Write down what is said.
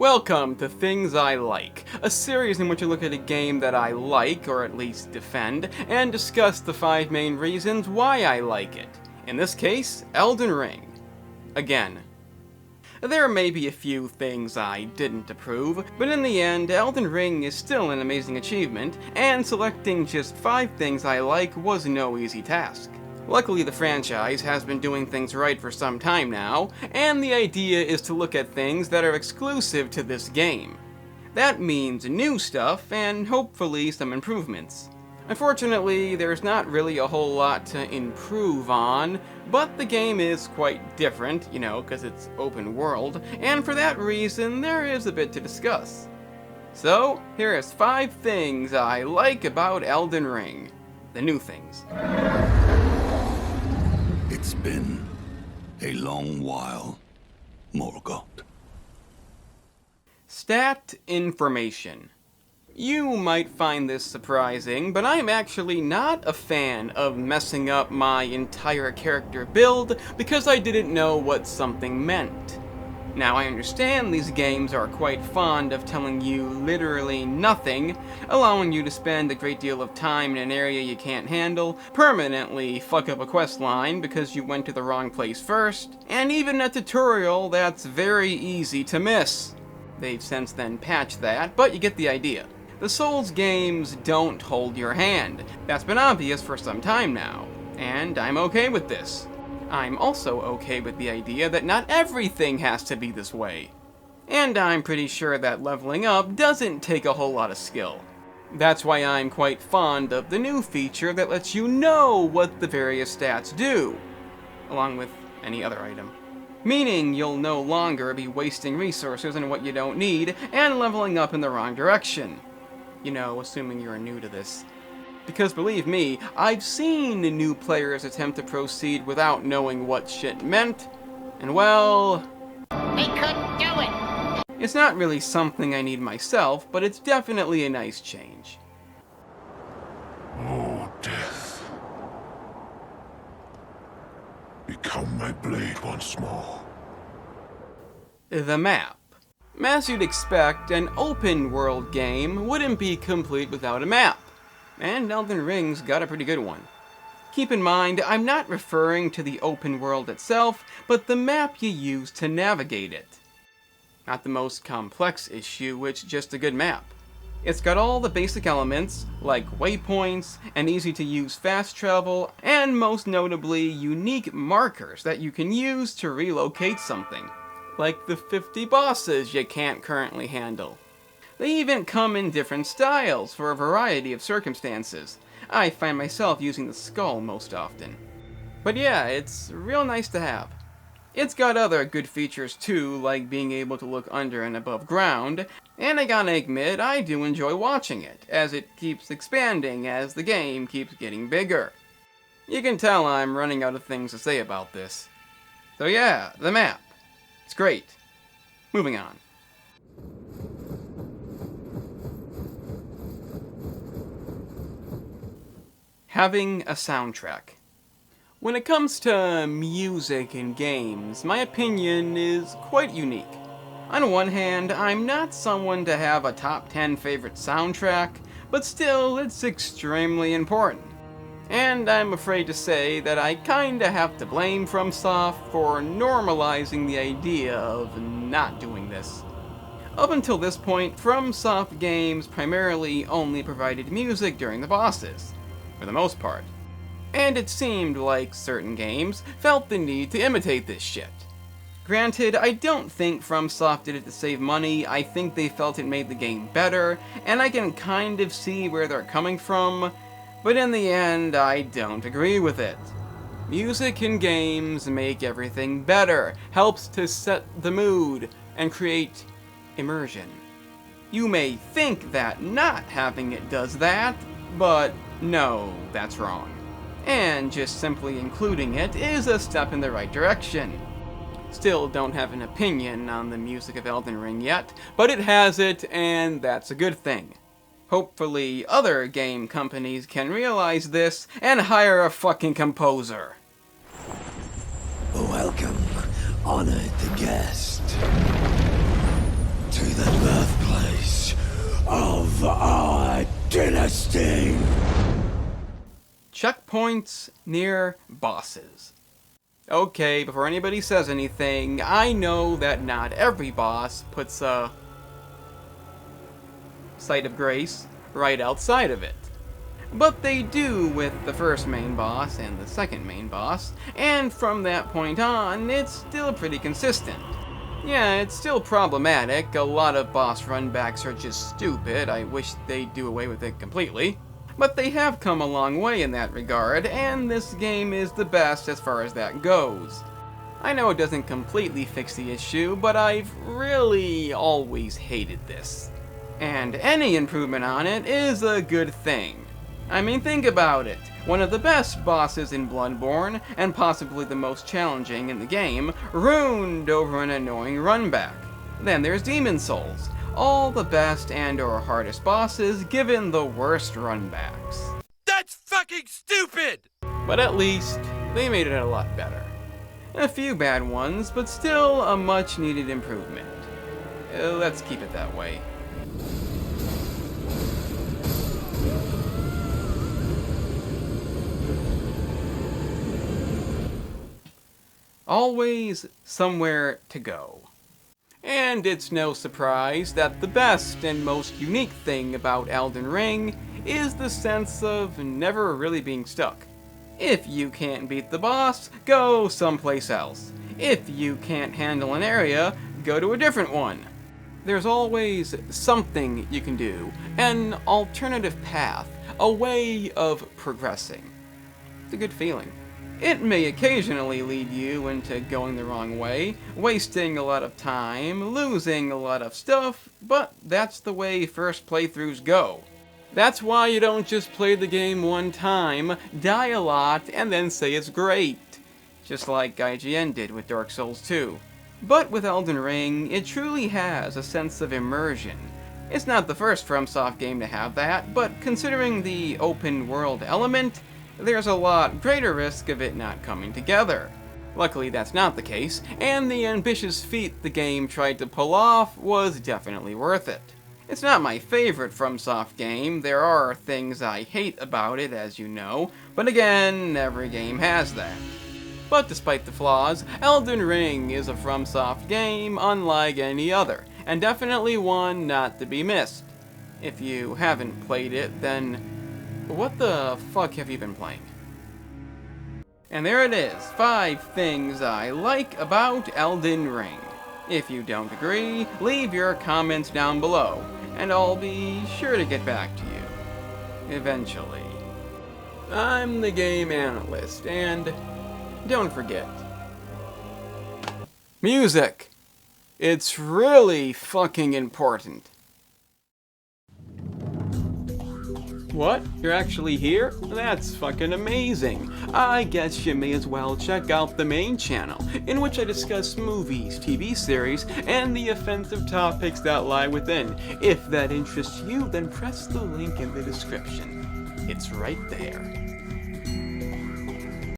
Welcome to Things I Like, a series in which I look at a game that I like, or at least defend, and discuss the 5 main reasons why I like it. In this case, Elden Ring. Again. There may be a few things I didn't approve, but in the end, Elden Ring is still an amazing achievement, and selecting just 5 things I like was no easy task. Luckily, the franchise has been doing things right for some time now, and the idea is to look at things that are exclusive to this game. That means new stuff, and hopefully some improvements. Unfortunately, there's not really a whole lot to improve on, but the game is quite different, because it's open world, and for that reason, there is a bit to discuss. So, here is 5 things I like about Elden Ring. The new things. It's been a long while, Morgoth. Stat information. You might find this surprising, but I'm actually not a fan of messing up my entire character build because I didn't know what something meant. Now, I understand these games are quite fond of telling you literally nothing, allowing you to spend a great deal of time in an area you can't handle, permanently fuck up a quest line because you went to the wrong place first, and even a tutorial that's very easy to miss. They've since then patched that, but you get the idea. The Souls games don't hold your hand. That's been obvious for some time now, and I'm okay with this. I'm also okay with the idea that not everything has to be this way. And I'm pretty sure that leveling up doesn't take a whole lot of skill. That's why I'm quite fond of the new feature that lets you know what the various stats do, along with any other item. Meaning you'll no longer be wasting resources on what you don't need and leveling up in the wrong direction. Assuming you're new to this. Because believe me, I've seen new players attempt to proceed without knowing what shit meant, and well... They couldn't do it! It's not really something I need myself, but it's definitely a nice change. Oh, death. Become my blade once more. The map. As you'd expect, an open-world game wouldn't be complete without a map. And Elden Ring's got a pretty good one. Keep in mind, I'm not referring to the open world itself, but the map you use to navigate it. Not the most complex issue, it's just a good map. It's got all the basic elements, like waypoints, and easy-to-use fast travel, and most notably, unique markers that you can use to relocate something. Like the 50 bosses you can't currently handle. They even come in different styles for a variety of circumstances. I find myself using the skull most often. But yeah, it's real nice to have. It's got other good features too, like being able to look under and above ground, and I gotta admit, I do enjoy watching it, as it keeps expanding as the game keeps getting bigger. You can tell I'm running out of things to say about this. So yeah, the map. It's great. Moving on. Having a soundtrack. When it comes to music in games, my opinion is quite unique. On one hand, I'm not someone to have a top 10 favorite soundtrack, but still, it's extremely important. And I'm afraid to say that I kinda have to blame FromSoft for normalizing the idea of not doing this. Up until this point, FromSoft games primarily only provided music during the bosses, for the most part. And it seemed like certain games felt the need to imitate this shit. Granted, I don't think FromSoft did it to save money, I think they felt it made the game better, and I can kind of see where they're coming from, but in the end, I don't agree with it. Music in games make everything better, helps to set the mood, and create immersion. You may think that not having it does that, but no, that's wrong. And just simply including it is a step in the right direction. Still don't have an opinion on the music of Elden Ring yet, but it has it, and that's a good thing. Hopefully other game companies can realize this and hire a fucking composer. Welcome, honored guest, to the birthplace of our dynasty. Checkpoints near bosses. Okay, before anybody says anything, I know that not every boss puts a site of grace right outside of it. But they do with the first main boss and the second main boss, and from that point on, it's still pretty consistent. Yeah, it's still problematic, a lot of boss runbacks are just stupid, I wish they'd do away with it completely. But they have come a long way in that regard, and this game is the best as far as that goes. I know it doesn't completely fix the issue, but I've really always hated this. And any improvement on it is a good thing. I mean, think about it. One of the best bosses in Bloodborne, and possibly the most challenging in the game, ruined over an annoying runback. Then there's Demon Souls. All the best and or hardest bosses given the worst runbacks. That's fucking stupid! But at least, they made it a lot better. A few bad ones, but still a much needed improvement. Let's keep it that way. Always somewhere to go. And it's no surprise that the best and most unique thing about Elden Ring is the sense of never really being stuck. If you can't beat the boss, go someplace else. If you can't handle an area, go to a different one. There's always something you can do, an alternative path, a way of progressing. It's a good feeling. It may occasionally lead you into going the wrong way, wasting a lot of time, losing a lot of stuff, but that's the way first playthroughs go. That's why you don't just play the game one time, die a lot, and then say it's great. Just like IGN did with Dark Souls 2. But with Elden Ring, it truly has a sense of immersion. It's not the first FromSoft game to have that, but considering the open world element, there's a lot greater risk of it not coming together. Luckily that's not the case, and the ambitious feat the game tried to pull off was definitely worth it. It's not my favorite FromSoft game, there are things I hate about it as you know, but again, every game has that. But despite the flaws, Elden Ring is a FromSoft game unlike any other, and definitely one not to be missed. If you haven't played it, then what the fuck have you been playing? And there it is, 5 things I like about Elden Ring. If you don't agree, leave your comments down below, and I'll be sure to get back to you. Eventually. I'm the game analyst, and don't forget. Music! It's really fucking important. What? You're actually here? That's fucking amazing. I guess you may as well check out the main channel, in which I discuss movies, TV series, and the offensive topics that lie within. If that interests you, then press the link in the description. It's right there.